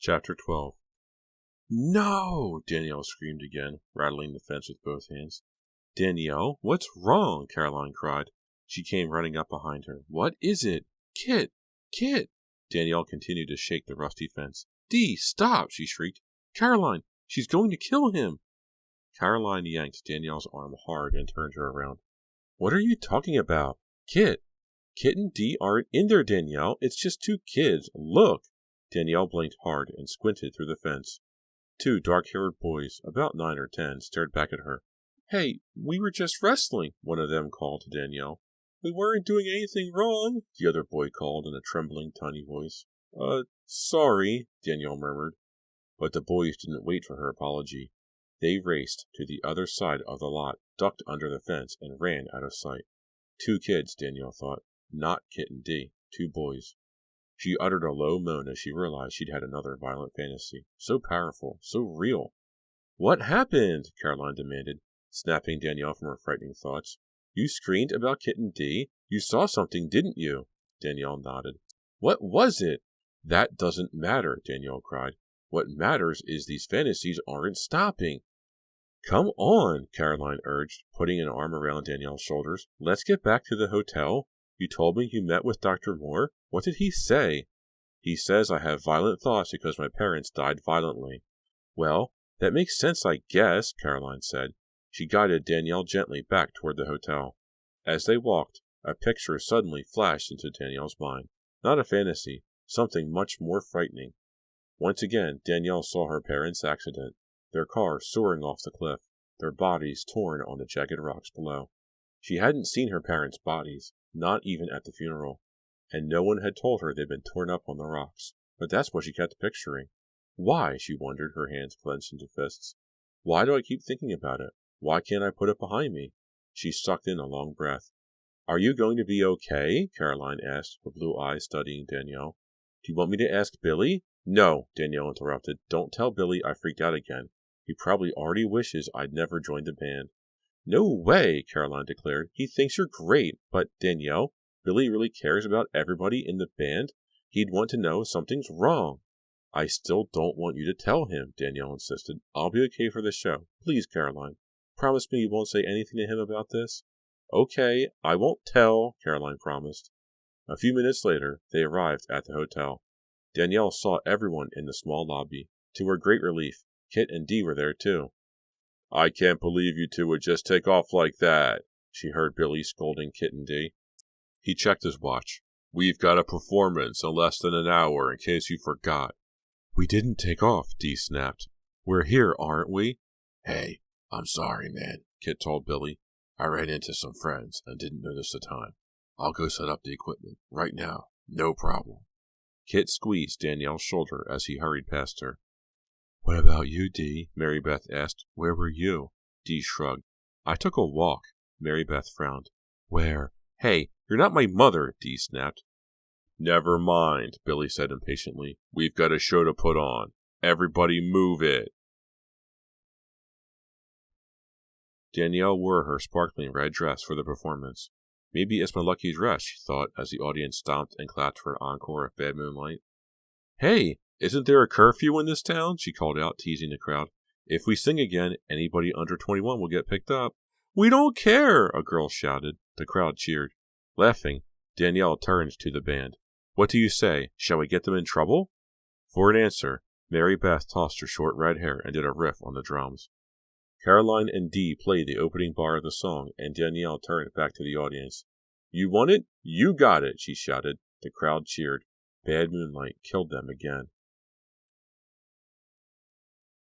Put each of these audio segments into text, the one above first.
Chapter 12. No! Danielle screamed again, rattling the fence with both hands. Danielle, what's wrong? Caroline cried. She came running up behind her. What is it? Kit! Kit! Danielle continued to shake the rusty fence. Dee, stop! She shrieked. Caroline, she's going to kill him! Caroline yanked Danielle's arm hard and turned her around. What are you talking about? Kit! Kit and Dee aren't in there, Danielle. It's just two kids. Look! Danielle blinked hard and squinted through the fence. Two dark-haired boys, about 9 or 10, stared back at her. Hey, we were just wrestling, one of them called to Danielle. We weren't doing anything wrong, the other boy called in a trembling, tiny voice. Sorry, Danielle murmured. But the boys didn't wait for her apology. They raced to the other side of the lot, ducked under the fence, and ran out of sight. Two kids, Danielle thought. Not Kit and Dee. Two boys. She uttered a low moan as she realized she'd had another violent fantasy. So powerful, so real. What happened? Caroline demanded, snapping Danielle from her frightening thoughts. You screamed about Kit and Dee? You saw something, didn't you? Danielle nodded. What was it? That doesn't matter, Danielle cried. What matters is these fantasies aren't stopping. Come on, Caroline urged, putting an arm around Danielle's shoulders. Let's get back to the hotel. You told me you met with Dr. Moore. What did he say? He says I have violent thoughts because my parents died violently. Well, that makes sense, I guess, Caroline said. She guided Danielle gently back toward the hotel. As they walked, a picture suddenly flashed into Danielle's mind. Not a fantasy, something much more frightening. Once again, Danielle saw her parents' accident, their car soaring off the cliff, their bodies torn on the jagged rocks below. She hadn't seen her parents' bodies, not even at the funeral, and no one had told her they'd been torn up on the rocks, but that's what she kept picturing. Why, she wondered, her hands clenched into fists. Why do I keep thinking about it? Why can't I put it behind me? She sucked in a long breath. Are you going to be okay? Caroline asked, her blue eyes studying Danielle. Do you want me to ask Billy? No, Danielle interrupted. Don't tell Billy I freaked out again. He probably already wishes I'd never joined the band. No way, Caroline declared. He thinks you're great, but Danielle, Billy really cares about everybody in the band. He'd want to know something's wrong. I still don't want you to tell him, Danielle insisted. I'll be okay for the show. Please, Caroline. Promise me you won't say anything to him about this? Okay, I won't tell, Caroline promised. A few minutes later, they arrived at the hotel. Danielle saw everyone in the small lobby. To her great relief, Kit and Dee were there too. I can't believe you two would just take off like that, she heard Billy scolding Kit and Dee. He checked his watch. We've got a performance in less than an hour, in case you forgot. We didn't take off, Dee snapped. We're here, aren't we? Hey, I'm sorry, man, Kit told Billy. I ran into some friends and didn't notice the time. I'll go set up the equipment right now. No problem. Kit squeezed Danielle's shoulder as he hurried past her. What about you, Dee? Mary Beth asked. Where were you? Dee shrugged. I took a walk. Mary Beth frowned. Where? Hey, you're not my mother, Dee snapped. Never mind, Billy said impatiently. We've got a show to put on. Everybody move it. Danielle wore her sparkling red dress for the performance. Maybe it's my lucky dress, she thought, as the audience stomped and clapped for an encore of Bad Moonlight. Hey, isn't there a curfew in this town? She called out, teasing the crowd. If we sing again, anybody under 21 will get picked up. We don't care, a girl shouted. The crowd cheered. Laughing, Danielle turned to the band. What do you say? Shall we get them in trouble? For an answer, Mary Beth tossed her short red hair and did a riff on the drums. Caroline and Dee played the opening bar of the song, and Danielle turned back to the audience. You want it? You got it, she shouted. The crowd cheered. Bad Moonlight killed them again.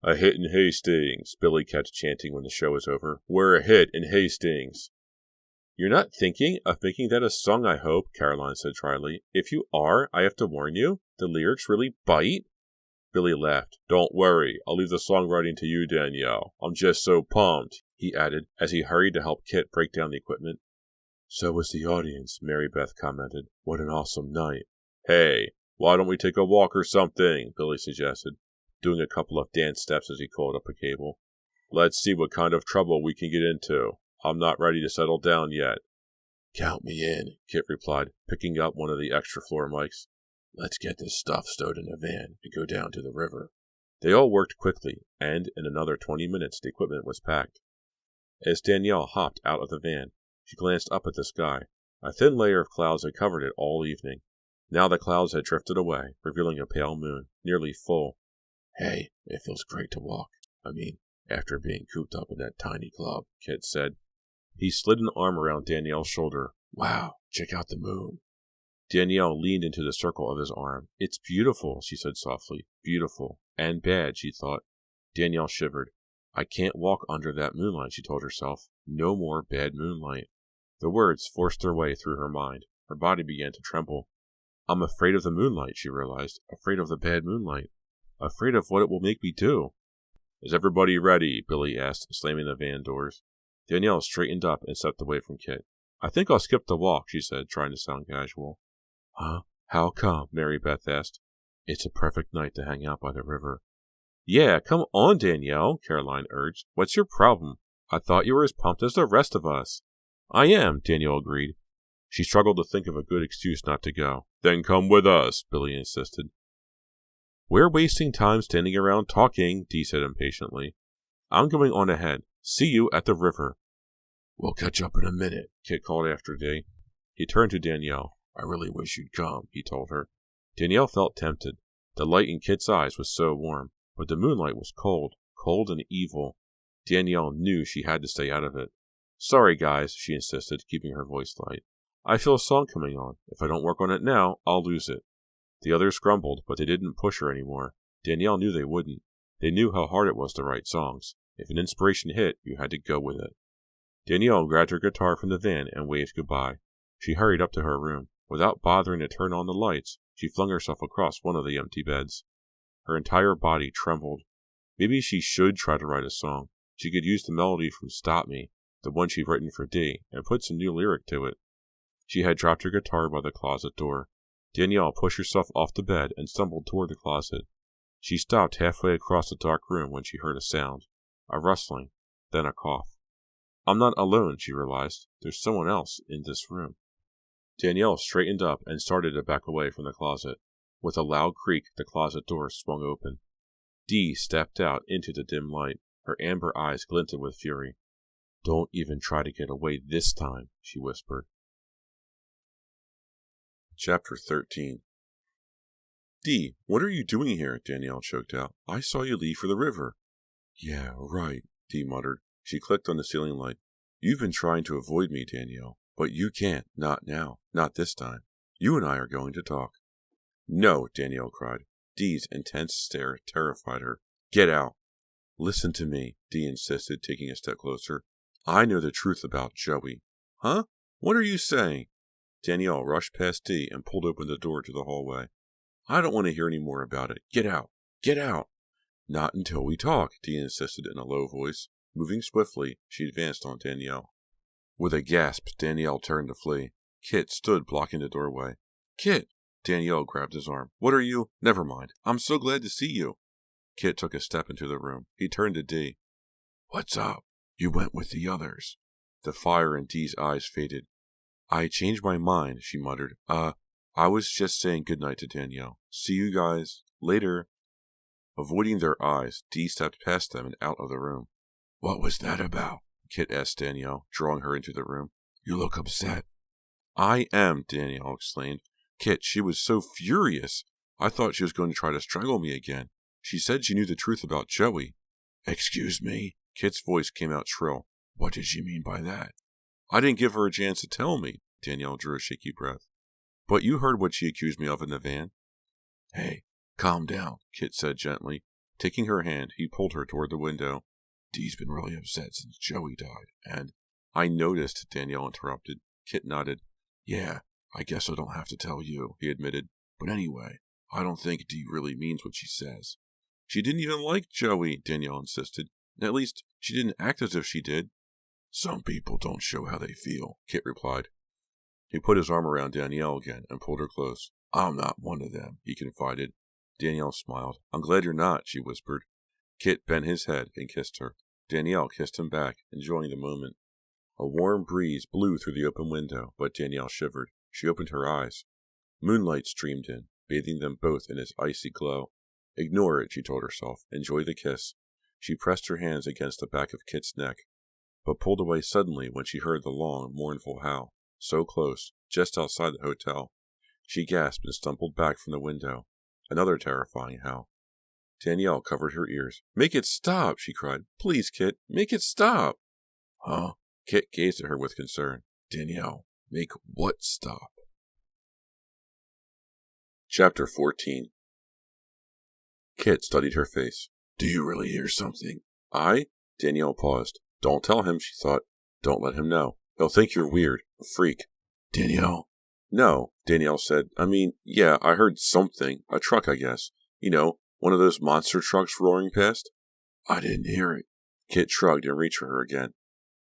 A hit in Hastings, Billy kept chanting when the show was over. We're a hit in Hastings. You're not thinking of making that a song, I hope, Caroline said dryly. If you are, I have to warn you, the lyrics really bite. Billy laughed. Don't worry, I'll leave the songwriting to you, Danielle. I'm just so pumped, he added, as he hurried to help Kit break down the equipment. So was the audience, Mary Beth commented. What an awesome night. Hey, why don't we take a walk or something, Billy suggested, doing a couple of dance steps as he called up a cable. Let's see what kind of trouble we can get into. I'm not ready to settle down yet. Count me in, Kit replied, picking up one of the extra floor mics. Let's get this stuff stowed in a van and go down to the river. They all worked quickly, and in another 20 minutes the equipment was packed. As Danielle hopped out of the van, she glanced up at the sky. A thin layer of clouds had covered it all evening. Now the clouds had drifted away, revealing a pale moon, nearly full. Hey, it feels great to walk. After being cooped up in that tiny club, Kit said. He slid an arm around Danielle's shoulder. Wow, check out the moon. Danielle leaned into the circle of his arm. It's beautiful, she said softly. Beautiful. And bad, she thought. Danielle shivered. I can't walk under that moonlight, she told herself. No more bad moonlight. The words forced their way through her mind. Her body began to tremble. I'm afraid of the moonlight, she realized. Afraid of the bad moonlight. Afraid of what it will make me do. Is everybody ready? Billy asked, slamming the van doors. Danielle straightened up and stepped away from Kit. I think I'll skip the walk, she said, trying to sound casual. Huh? How come? Mary Beth asked. It's a perfect night to hang out by the river. Yeah, come on, Danielle, Caroline urged. What's your problem? I thought you were as pumped as the rest of us. I am, Danielle agreed. She struggled to think of a good excuse not to go. Then come with us, Billy insisted. We're wasting time standing around talking, Dee said impatiently. I'm going on ahead. See you at the river. We'll catch up in a minute, Kit called after Dee. He turned to Danielle. I really wish you'd come, he told her. Danielle felt tempted. The light in Kit's eyes was so warm, but the moonlight was cold and evil. Danielle knew she had to stay out of it. Sorry, guys, she insisted, keeping her voice light. I feel a song coming on. If I don't work on it now, I'll lose it. The others grumbled, but they didn't push her anymore. Danielle knew they wouldn't. They knew how hard it was to write songs. If an inspiration hit, you had to go with it. Danielle grabbed her guitar from the van and waved goodbye. She hurried up to her room. Without bothering to turn on the lights, she flung herself across one of the empty beds. Her entire body trembled. Maybe she should try to write a song. She could use the melody from Stop Me, the one she'd written for Dee, and put some new lyric to it. She had dropped her guitar by the closet door. Danielle pushed herself off the bed and stumbled toward the closet. She stopped halfway across the dark room when she heard a sound. A rustling, then a cough. I'm not alone, she realized. There's someone else in this room. Danielle straightened up and started to back away from the closet. With a loud creak, the closet door swung open. Dee stepped out into the dim light. Her amber eyes glinted with fury. Don't even try to get away this time, she whispered. Chapter 13. Dee, what are you doing here? Danielle choked out. I saw you leave for the river. Yeah, right, Dee muttered. She clicked on the ceiling light. You've been trying to avoid me, Danielle. But you can't, not now, not this time. You and I are going to talk. No, Danielle cried. Dee's intense stare terrified her. Get out. Listen to me, Dee insisted, taking a step closer. I know the truth about Joey. Huh? What are you saying? Danielle rushed past Dee and pulled open the door to the hallway. I don't want to hear any more about it. Get out. Get out. Not until we talk, Dee insisted in a low voice. Moving swiftly, she advanced on Danielle. With a gasp, Danielle turned to flee. Kit stood blocking the doorway. Kit! Danielle grabbed his arm. What are you? Never mind. I'm so glad to see you. Kit took a step into the room. He turned to Dee. What's up? You went with the others. The fire in Dee's eyes faded. I changed my mind, she muttered. I was just saying goodnight to Danielle. See you guys later. Avoiding their eyes, Dee stepped past them and out of the room. What was that about? Kit asked Danielle, drawing her into the room. You look upset. I am, Danielle exclaimed. Kit, she was so furious. I thought she was going to try to strangle me again. She said she knew the truth about Joey. Excuse me? Kit's voice came out shrill. What did she mean by that? I didn't give her a chance to tell me. Danielle drew a shaky breath. But you heard what she accused me of in the van. Hey, calm down, Kit said gently. Taking her hand, he pulled her toward the window. Dee's been really upset since Joey died, and... I noticed, Danielle interrupted. Kit nodded. Yeah, I guess I don't have to tell you, he admitted. But anyway, I don't think Dee really means what she says. She didn't even like Joey, Danielle insisted. At least, she didn't act as if she did. Some people don't show how they feel, Kit replied. He put his arm around Danielle again and pulled her close. I'm not one of them, he confided. Danielle smiled. I'm glad you're not, she whispered. Kit bent his head and kissed her. Danielle kissed him back, enjoying the moment. A warm breeze blew through the open window, but Danielle shivered. She opened her eyes. Moonlight streamed in. bathing them both in its icy glow. Ignore it, she told herself. Enjoy the kiss. She pressed her hands against the back of Kit's neck, but pulled away suddenly when she heard the long, mournful howl. So close, just outside the hotel. She gasped and stumbled back from the window. Another terrifying howl. Danielle covered her ears. "Make it stop!" she cried. "Please, Kit, make it stop!" "Huh?" Kit gazed at her with concern. "Danielle, make what stop?" Chapter 14. Kit studied her face. "Do you really hear something?" "I?" Danielle paused. "Don't tell him," she thought. "Don't let him know. He'll think you're weird, a freak." "Danielle?" "No," Danielle said. Yeah, I heard something. A truck, I guess. You know, one of those monster trucks roaring past." "I didn't hear it." Kit shrugged and reached for her again.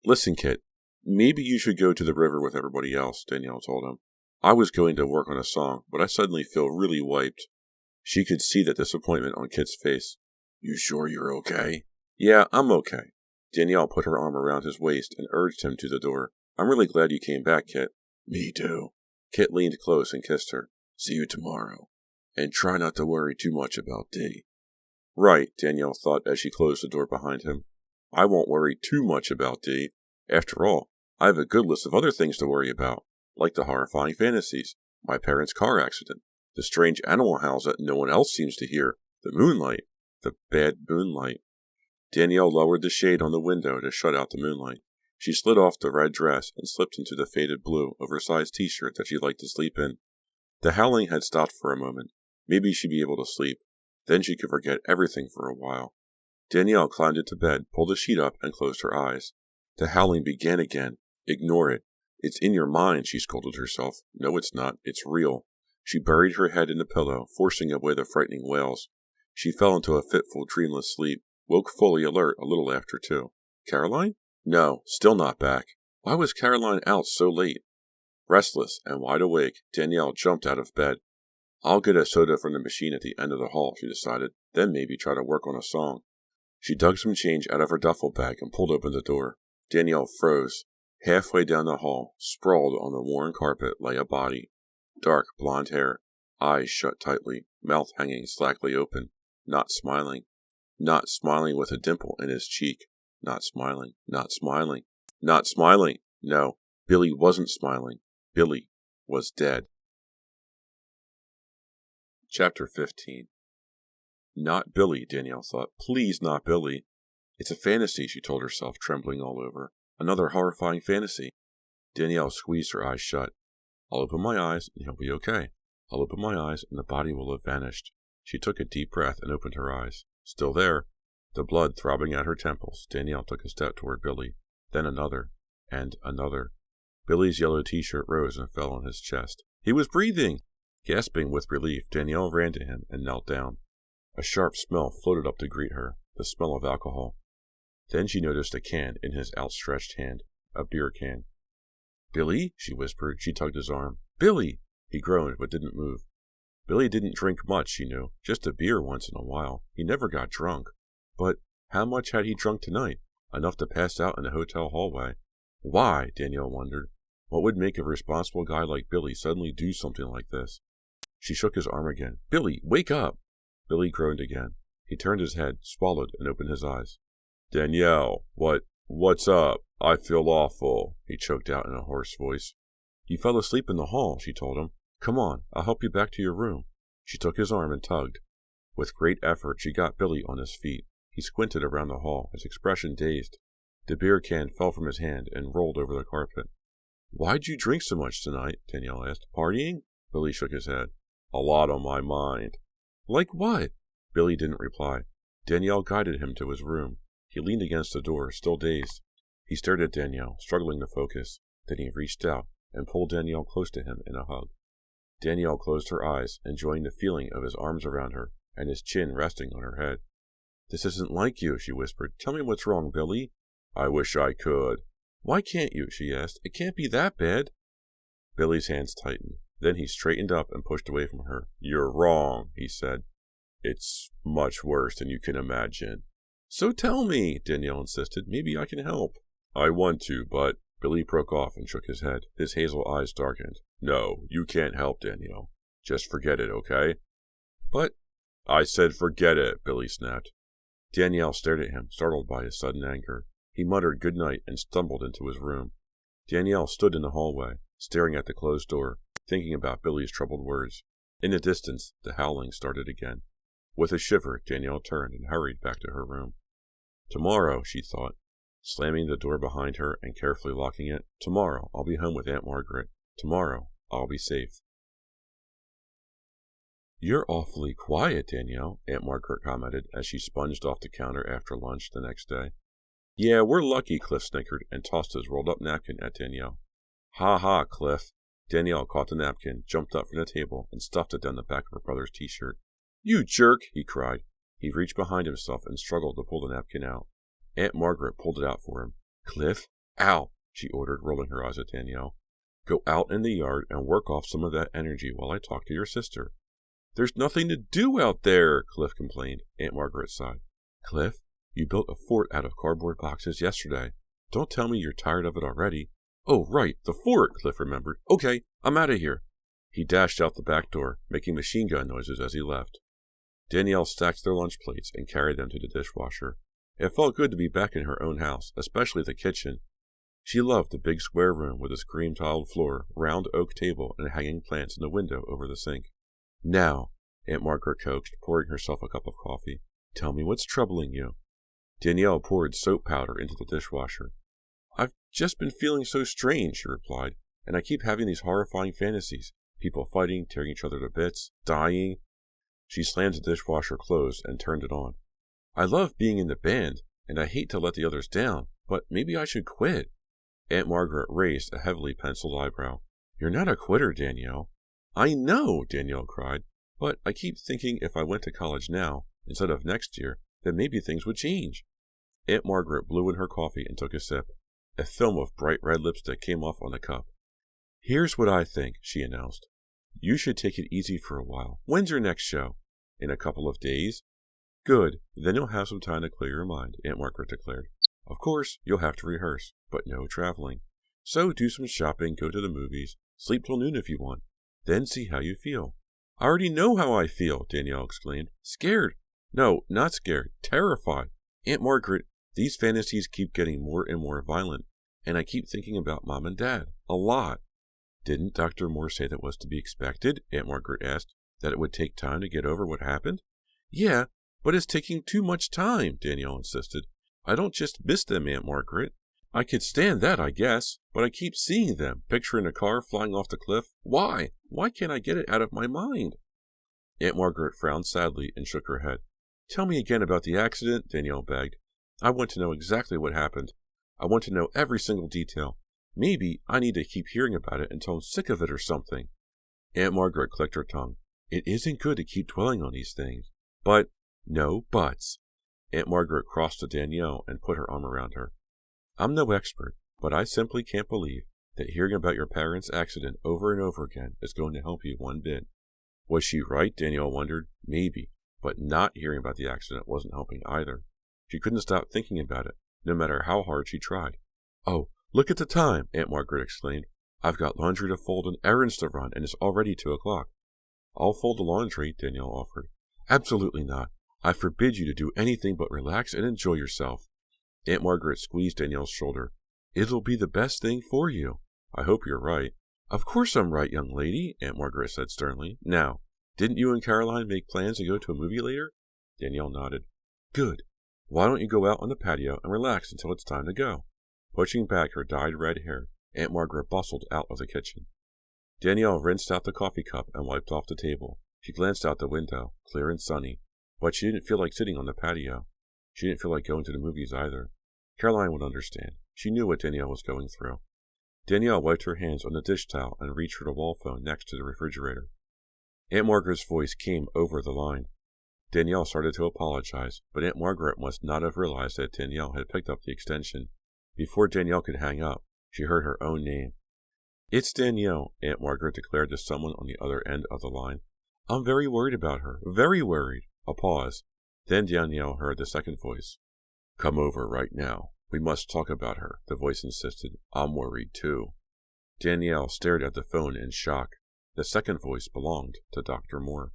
"Listen, Kit, maybe you should go to the river with everybody else," Danielle told him. "I was going to work on a song, but I suddenly feel really wiped." She could see the disappointment on Kit's face. "You sure you're okay?" "Yeah, I'm okay." Danielle put her arm around his waist and urged him to the door. "I'm really glad you came back, Kit." "Me too." Kit leaned close and kissed her. "See you tomorrow. And try not to worry too much about Dee." "Right," Danielle thought as she closed the door behind him. "I won't worry too much about Dee. After all, I have a good list of other things to worry about, like the horrifying fantasies, my parents' car accident, the strange animal howls that no one else seems to hear, the moonlight, the bad moonlight." Danielle lowered the shade on the window to shut out the moonlight. She slid off the red dress and slipped into the faded blue, oversized t-shirt that she liked to sleep in. The howling had stopped for a moment. Maybe she'd be able to sleep. Then she could forget everything for a while. Danielle climbed into bed, pulled the sheet up, and closed her eyes. The howling began again. Ignore it. "It's in your mind," she scolded herself. "No, it's not. It's real." She buried her head in the pillow, forcing away the frightening wails. She fell into a fitful, dreamless sleep, woke fully alert a little after 2. Caroline? No, still not back. Why was Caroline out so late? Restless and wide awake, Danielle jumped out of bed. "I'll get a soda from the machine at the end of the hall," she decided, then maybe try to work on a song. She dug some change out of her duffel bag and pulled open the door. Danielle froze. Halfway down the hall, sprawled on the worn carpet, lay a body. Dark blonde hair, eyes shut tightly, mouth hanging slackly open, not smiling. Not smiling with a dimple in his cheek. Not smiling. Not smiling. Not smiling. No, Billy wasn't smiling. Billy was dead. Chapter 15. Not Billy, Danielle thought. Please, not Billy. "It's a fantasy," she told herself, trembling all over. "Another horrifying fantasy." Danielle squeezed her eyes shut. "I'll open my eyes and he'll be okay. I'll open my eyes and the body will have vanished." She took a deep breath and opened her eyes. Still there, the blood throbbing at her temples, Danielle took a step toward Billy, then another, and another. Billy's yellow t-shirt rose and fell on his chest. He was breathing! Gasping with relief, Danielle ran to him and knelt down. A sharp smell floated up to greet her, the smell of alcohol. Then she noticed a can in his outstretched hand, a beer can. "Billy?" she whispered. She tugged his arm. "Billy!" He groaned but didn't move. Billy didn't drink much, she knew, just a beer once in a while. He never got drunk. But how much had he drunk tonight? Enough to pass out in the hotel hallway. Why? Danielle wondered. What would make a responsible guy like Billy suddenly do something like this? She shook his arm again. "Billy, wake up!" Billy groaned again. He turned his head, swallowed, and opened his eyes. "Danielle, what's up? I feel awful," he choked out in a hoarse voice. "You fell asleep in the hall," she told him. "Come on, I'll help you back to your room." She took his arm and tugged. With great effort, she got Billy on his feet. He squinted around the hall, his expression dazed. The beer can fell from his hand and rolled over the carpet. "Why'd you drink so much tonight?" Danielle asked. "Partying?" Billy shook his head. "A lot on my mind." "Like what?" Billy didn't reply. Danielle guided him to his room. He leaned against the door, still dazed. He stared at Danielle, struggling to focus. Then he reached out and pulled Danielle close to him in a hug. Danielle closed her eyes, enjoying the feeling of his arms around her and his chin resting on her head. "This isn't like you," she whispered. "Tell me what's wrong, Billy." "I wish I could." "Why can't you?" she asked. "It can't be that bad." Billy's hands tightened. Then he straightened up and pushed away from her. "You're wrong," he said. "It's much worse than you can imagine." "So tell me," Danielle insisted. "Maybe I can help." "I want to, but—" Billy broke off and shook his head. His hazel eyes darkened. "No, you can't help, Danielle. Just forget it, okay? But I said forget it, Billy snapped. Danielle stared at him, startled by his sudden anger. He muttered good night and stumbled into his room. Danielle stood in the hallway, staring at the closed door, thinking about Billy's troubled words. In the distance, the howling started again. With a shiver, Danielle turned and hurried back to her room. Tomorrow, she thought, slamming the door behind her and carefully locking it. Tomorrow, I'll be home with Aunt Margaret. Tomorrow, I'll be safe. You're awfully quiet, Danielle, Aunt Margaret commented as she sponged off the counter after lunch the next day. Yeah, we're lucky, Cliff snickered and tossed his rolled-up napkin at Danielle. Ha ha, Cliff. Danielle caught the napkin, jumped up from the table, and stuffed it down the back of her brother's t-shirt. You jerk, he cried. He reached behind himself and struggled to pull the napkin out. Aunt Margaret pulled it out for him. Cliff? Ow, she ordered, rolling her eyes at Danielle. Go out in the yard and work off some of that energy while I talk to your sister. There's nothing to do out there, Cliff complained. Aunt Margaret sighed. Cliff, you built a fort out of cardboard boxes yesterday. Don't tell me you're tired of it already. Oh, right, the fort, Cliff remembered. Okay, I'm out of here. He dashed out the back door, making machine gun noises as he left. Danielle stacked their lunch plates and carried them to the dishwasher. It felt good to be back in her own house, especially the kitchen. She loved the big square room with its cream-tiled floor, round oak table, and hanging plants in the window over the sink. Now, Aunt Margaret coaxed, pouring herself a cup of coffee. Tell me what's troubling you. Danielle poured soap powder into the dishwasher. I've just been feeling so strange, she replied, and I keep having these horrifying fantasies. People fighting, tearing each other to bits, dying. She slammed the dishwasher closed and turned it on. I love being in the band, and I hate to let the others down, but maybe I should quit. Aunt Margaret raised a heavily penciled eyebrow. You're not a quitter, Danielle. I know, Danielle cried, but I keep thinking if I went to college now, instead of next year, then maybe things would change. Aunt Margaret blew in her coffee and took a sip. A film of bright red lipstick came off on the cup. Here's what I think, she announced. You should take it easy for a while. When's your next show? In a couple of days? Good, then you'll have some time to clear your mind, Aunt Margaret declared. Of course, you'll have to rehearse, but no traveling. So do some shopping, go to the movies, sleep till noon if you want. Then see how you feel. I already know how I feel, Danielle exclaimed. Scared. No, not scared. Terrified. Aunt Margaret, these fantasies keep getting more and more violent, and I keep thinking about Mom and Dad. A lot. Didn't Dr. Moore say that was to be expected? Aunt Margaret asked. That it would take time to get over what happened? Yeah, but it's taking too much time, Danielle insisted. I don't just miss them, Aunt Margaret. I could stand that, I guess, but I keep seeing them, picturing a car flying off the cliff. Why? Why can't I get it out of my mind? Aunt Margaret frowned sadly and shook her head. Tell me again about the accident, Danielle begged. I want to know exactly what happened. I want to know every single detail. Maybe I need to keep hearing about it until I'm sick of it or something. Aunt Margaret clicked her tongue. It isn't good to keep dwelling on these things. But, no buts. Aunt Margaret crossed to Danielle and put her arm around her. I'm no expert, but I simply can't believe that hearing about your parents' accident over and over again is going to help you one bit. Was she right? Danielle wondered. Maybe, but not hearing about the accident wasn't helping either. She couldn't stop thinking about it, no matter how hard she tried. Oh, look at the time, Aunt Margaret exclaimed. I've got laundry to fold and errands to run, and it's already 2:00. I'll fold the laundry, Danielle offered. Absolutely not. I forbid you to do anything but relax and enjoy yourself. Aunt Margaret squeezed Danielle's shoulder. It'll be the best thing for you. I hope you're right. Of course I'm right, young lady, Aunt Margaret said sternly. Now, didn't you and Caroline make plans to go to a movie later? Danielle nodded. Good. Why don't you go out on the patio and relax until it's time to go? Pushing back her dyed red hair, Aunt Margaret bustled out of the kitchen. Danielle rinsed out the coffee cup and wiped off the table. She glanced out the window, clear and sunny, but she didn't feel like sitting on the patio. She didn't feel like going to the movies either. Caroline would understand. She knew what Danielle was going through. Danielle wiped her hands on the dish towel and reached for the wall phone next to the refrigerator. Aunt Margaret's voice came over the line. Danielle started to apologize, but Aunt Margaret must not have realized that Danielle had picked up the extension. Before Danielle could hang up, she heard her own name. It's Danielle, Aunt Margaret declared to someone on the other end of the line. I'm very worried about her. Very worried. A pause. Then Danielle heard the second voice. Come over right now. We must talk about her, the voice insisted. I'm worried too. Danielle stared at the phone in shock. The second voice belonged to Dr. Moore.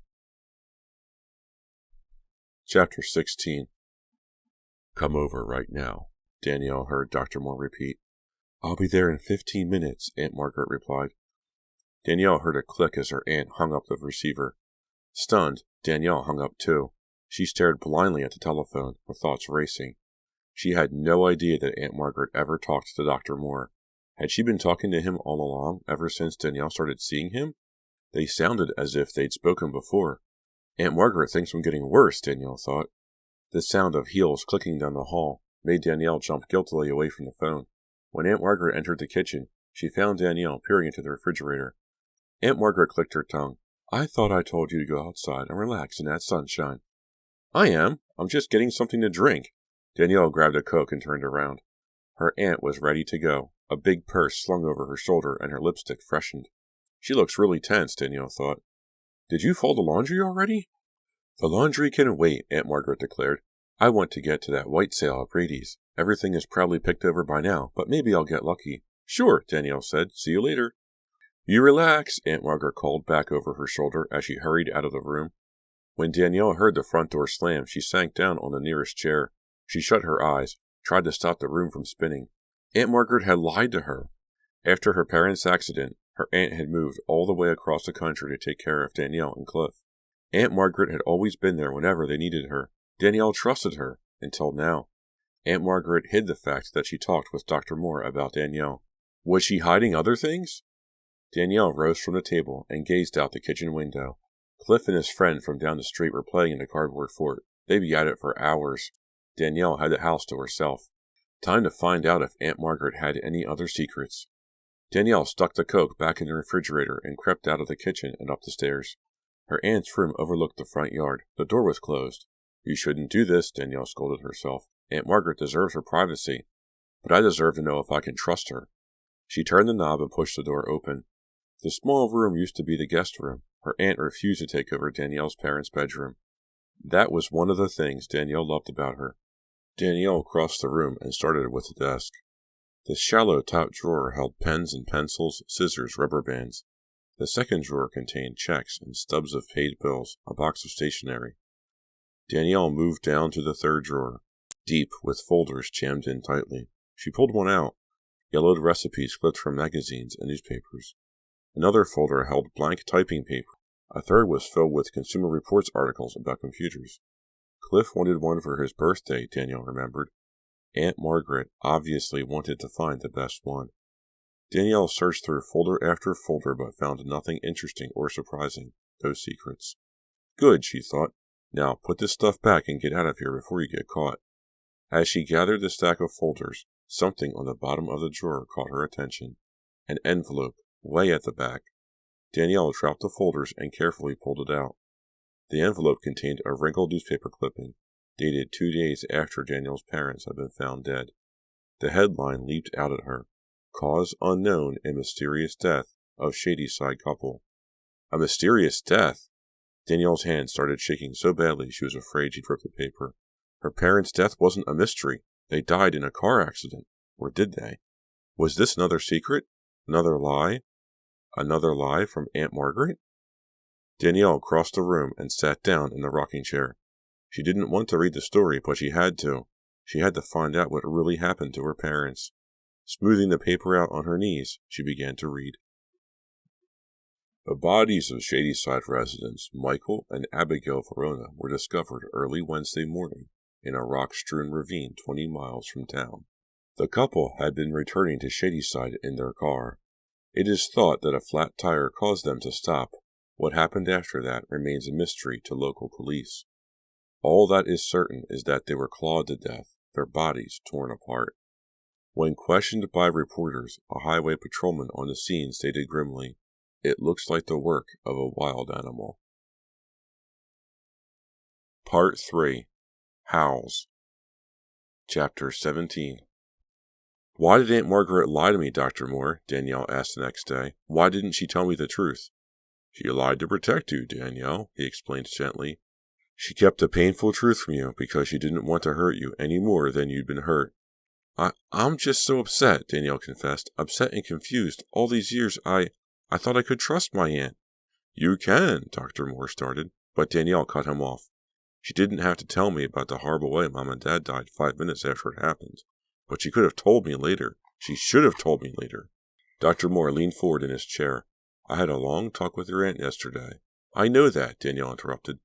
Chapter 16. "Come over right now," Danielle heard Dr. Moore repeat. "I'll be there in 15 minutes, Aunt Margaret replied. Danielle heard a click as her aunt hung up the receiver. Stunned, Danielle hung up too. She stared blindly at the telephone, her thoughts racing. She had no idea that Aunt Margaret ever talked to Dr. Moore. Had she been talking to him all along, ever since Danielle started seeing him? They sounded as if they'd spoken before. Aunt Margaret thinks I'm getting worse, Danielle thought. The sound of heels clicking down the hall made Danielle jump guiltily away from the phone. When Aunt Margaret entered the kitchen, she found Danielle peering into the refrigerator. Aunt Margaret clicked her tongue. "I thought I told you to go outside and relax in that sunshine." "I am. I'm just getting something to drink." Danielle grabbed a Coke and turned around. Her aunt was ready to go, a big purse slung over her shoulder and her lipstick freshened. She looks really tense, Danielle thought. "Did you fold the laundry already?" "The laundry can wait," Aunt Margaret declared. "I want to get to that white sale at Brady's. Everything is probably picked over by now, but maybe I'll get lucky." "Sure," Danielle said. "See you later." "You relax," Aunt Margaret called back over her shoulder as she hurried out of the room. When Danielle heard the front door slam, she sank down on the nearest chair. She shut her eyes, tried to stop the room from spinning. Aunt Margaret had lied to her. After her parents' accident, her aunt had moved all the way across the country to take care of Danielle and Cliff. Aunt Margaret had always been there whenever they needed her. Danielle trusted her, until now. Aunt Margaret hid the fact that she talked with Dr. Moore about Danielle. Was she hiding other things? Danielle rose from the table and gazed out the kitchen window. Cliff and his friend from down the street were playing in the cardboard fort. They'd be at it for hours. Danielle had the house to herself. Time to find out if Aunt Margaret had any other secrets. Danielle stuck the Coke back in the refrigerator and crept out of the kitchen and up the stairs. Her aunt's room overlooked the front yard. The door was closed. "You shouldn't do this," Danielle scolded herself. "Aunt Margaret deserves her privacy. But I deserve to know if I can trust her." She turned the knob and pushed the door open. The small room used to be the guest room. Her aunt refused to take over Danielle's parents' bedroom. That was one of the things Danielle loved about her. Danielle crossed the room and started with the desk. The shallow top drawer held pens and pencils, scissors, rubber bands. The second drawer contained checks and stubs of paid bills, a box of stationery. Danielle moved down to the third drawer, deep with folders jammed in tightly. She pulled one out, yellowed recipes clipped from magazines and newspapers. Another folder held blank typing paper. A third was filled with Consumer Reports articles about computers. Cliff wanted one for his birthday, Danielle remembered. Aunt Margaret obviously wanted to find the best one. Danielle searched through folder after folder but found nothing interesting or surprising. Those secrets. "Good," she thought. "Now put this stuff back and get out of here before you get caught." As she gathered the stack of folders, something on the bottom of the drawer caught her attention. An envelope, way at the back. Danielle dropped the folders and carefully pulled it out. The envelope contained a wrinkled newspaper clipping, dated 2 days after Danielle's parents had been found dead. The headline leaped out at her. "Cause unknown and mysterious death of Shadyside couple." A mysterious death? Danielle's hand started shaking so badly she was afraid she'd rip the paper. Her parents' death wasn't a mystery. They died in a car accident. Or did they? Was this another secret? Another lie? Another lie from Aunt Margaret? Danielle crossed the room and sat down in the rocking chair. She didn't want to read the story, but she had to. She had to find out what really happened to her parents. Smoothing the paper out on her knees, she began to read. The bodies of Shadyside residents Michael and Abigail Verona were discovered early Wednesday morning in a rock-strewn ravine 20 miles from town. The couple had been returning to Shadyside in their car. It is thought that a flat tire caused them to stop. What happened after that remains a mystery to local police. All that is certain is that they were clawed to death, their bodies torn apart. When questioned by reporters, a highway patrolman on the scene stated grimly, "It looks like the work of a wild animal." Part 3. Howls. Chapter 17. "Why did Aunt Margaret lie to me, Dr. Moore?" Danielle asked the next day. "Why didn't she tell me the truth?" "She lied to protect you, Danielle," he explained gently. "She kept a painful truth from you because she didn't want to hurt you any more than you'd been hurt." I'm just so upset," Danielle confessed. "Upset and confused. All these years, I thought I could trust my aunt." You can, Dr. Moore started, but Danielle cut him off. She didn't have to tell me about the horrible way Mom and Dad died 5 minutes after it happened. But she could have told me later. She should have told me later. Dr. Moore leaned forward in his chair. I had a long talk with your aunt yesterday. I know that, Danielle interrupted.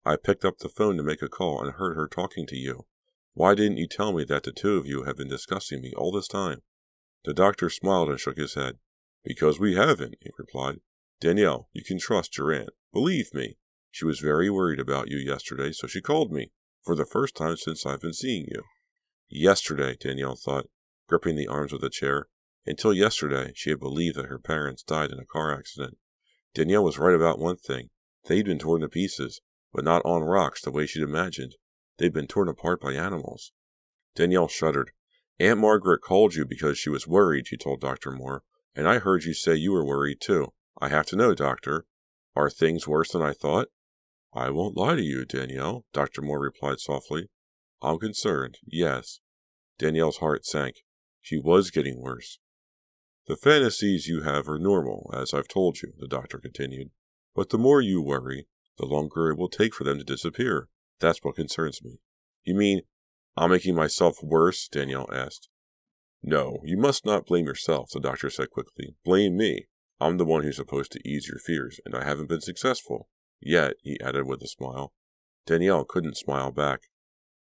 I picked up the phone to make a call and heard her talking to you. Why didn't you tell me that the two of you have been discussing me all this time? The doctor smiled and shook his head. Because we haven't, he replied. Danielle, you can trust your aunt. Believe me. She was very worried about you yesterday, so she called me, for the first time since I've been seeing you. Yesterday, Danielle thought, gripping the arms of the chair. Until yesterday, she had believed that her parents died in a car accident. Danielle was right about one thing. They'd been torn to pieces, but not on rocks the way she'd imagined. They'd been torn apart by animals. Danielle shuddered. Aunt Margaret called you because she was worried, she told Dr. Moore, and I heard you say you were worried too. I have to know, Doctor. Are things worse than I thought? I won't lie to you, Danielle, Dr. Moore replied softly. I'm concerned, yes. Danielle's heart sank. She was getting worse. The fantasies you have are normal, as I've told you, the doctor continued. But the more you worry, the longer it will take for them to disappear. That's what concerns me. You mean I'm making myself worse? Danielle asked. No, you must not blame yourself, the doctor said quickly. Blame me. I'm the one who's supposed to ease your fears, and I haven't been successful. Yet, he added with a smile. Danielle couldn't smile back.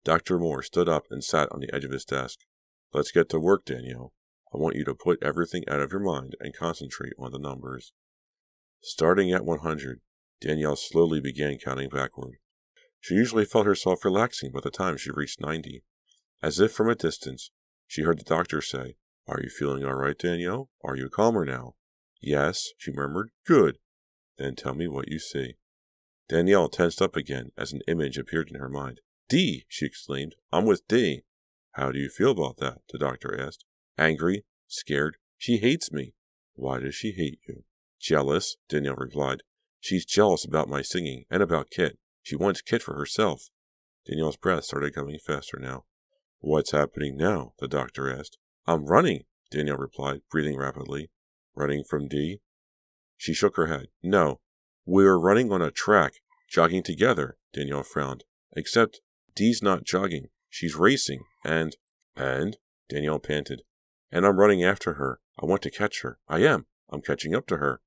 Dr. Moore stood up and sat on the edge of his desk. Let's get to work, Danielle. I want you to put everything out of your mind and concentrate on the numbers. Starting at 100, Danielle slowly began counting backward. She usually felt herself relaxing by the time she reached 90. As if from a distance, she heard the doctor say, Are you feeling all right, Danielle? Are you calmer now? Yes, she murmured. Good. Then tell me what you see. Danielle tensed up again as an image appeared in her mind. D, she exclaimed. I'm with D. How do you feel about that? The doctor asked. Angry, scared. She hates me. Why does she hate you? Jealous, Danielle replied. She's jealous about my singing and about Kit. She wants Kit for herself. Danielle's breath started coming faster now. What's happening now? The doctor asked. I'm running, Danielle replied, breathing rapidly. Running from D? She shook her head. No. We're running on a track, jogging together, Danielle frowned. Except Dee's not jogging. She's racing, and, Danielle panted. And I'm running after her. I want to catch her. I am. I'm catching up to her.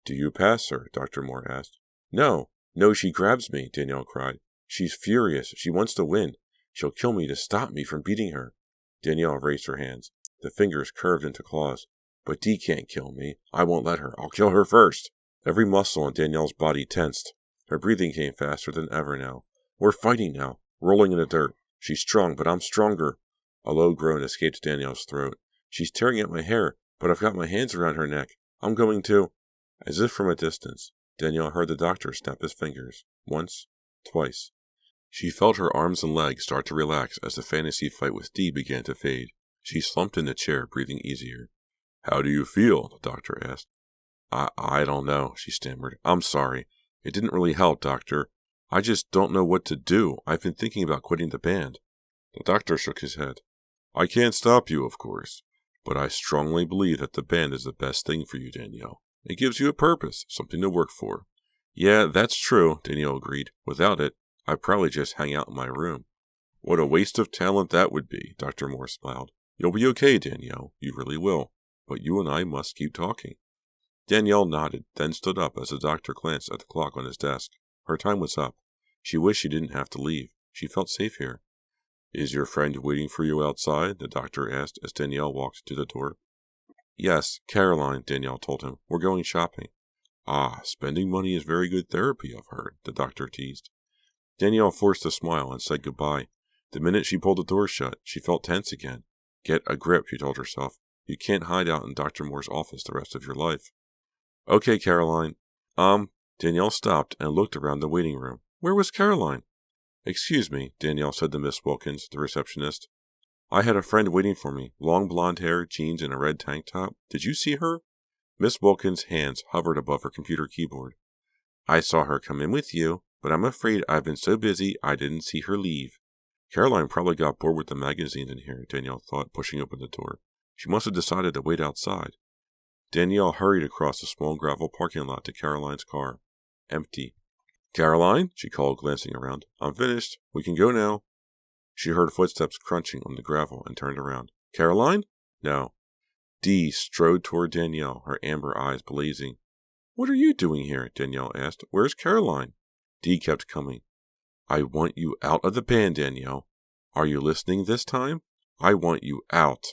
Do you pass her? Dr. Moore asked. No, she grabs me, Danielle cried. She's furious. She wants to win. She'll kill me to stop me from beating her. Danielle raised her hands. The fingers curved into claws. But Dee can't kill me. I won't let her. I'll kill her first. Every muscle in Danielle's body tensed. Her breathing came faster than ever now. We're fighting now, rolling in the dirt. She's strong, but I'm stronger. A low groan escaped Danielle's throat. She's tearing at my hair, but I've got my hands around her neck. I'm going to... As if from a distance, Danielle heard the doctor snap his fingers. Once, twice. She felt her arms and legs start to relax as the fantasy fight with Dee began to fade. She slumped in the chair, breathing easier. How do you feel? The doctor asked. I don't know, she stammered. I'm sorry. It didn't really help, doctor. I just don't know what to do. I've been thinking about quitting the band. The doctor shook his head. I can't stop you, of course, but I strongly believe that the band is the best thing for you, Danielle. It gives you a purpose, something to work for. Yeah, that's true, Danielle agreed. Without it, I'd probably just hang out in my room. What a waste of talent that would be, Dr. Moore smiled. You'll be okay, Danielle. You really will. But you and I must keep talking. Danielle nodded, then stood up as the doctor glanced at the clock on his desk. Her time was up. She wished she didn't have to leave. She felt safe here. Is your friend waiting for you outside? The doctor asked as Danielle walked to the door. Yes, Caroline, Danielle told him. We're going shopping. Ah, spending money is very good therapy, I've heard, the doctor teased. Danielle forced a smile and said goodbye. The minute she pulled the door shut, she felt tense again. Get a grip, she told herself. You can't hide out in Dr. Moore's office the rest of your life. Okay, Caroline. Danielle stopped and looked around the waiting room. Where was Caroline? Excuse me, Danielle said to Miss Wilkins, the receptionist. I had a friend waiting for me, long blonde hair, jeans, and a red tank top. Did you see her? Miss Wilkins' hands hovered above her computer keyboard. I saw her come in with you, but I'm afraid I've been so busy I didn't see her leave. Caroline probably got bored with the magazines in here, Danielle thought, pushing open the door. She must have decided to wait outside. Danielle hurried across the small gravel parking lot to Caroline's car. Empty. Caroline, she called, glancing around. I'm finished. We can go now. She heard footsteps crunching on the gravel and turned around. Caroline? No. Dee strode toward Danielle, her amber eyes blazing. What are you doing here? Danielle asked. Where's Caroline? Dee kept coming. I want you out of the band, Danielle. Are you listening this time? I want you out.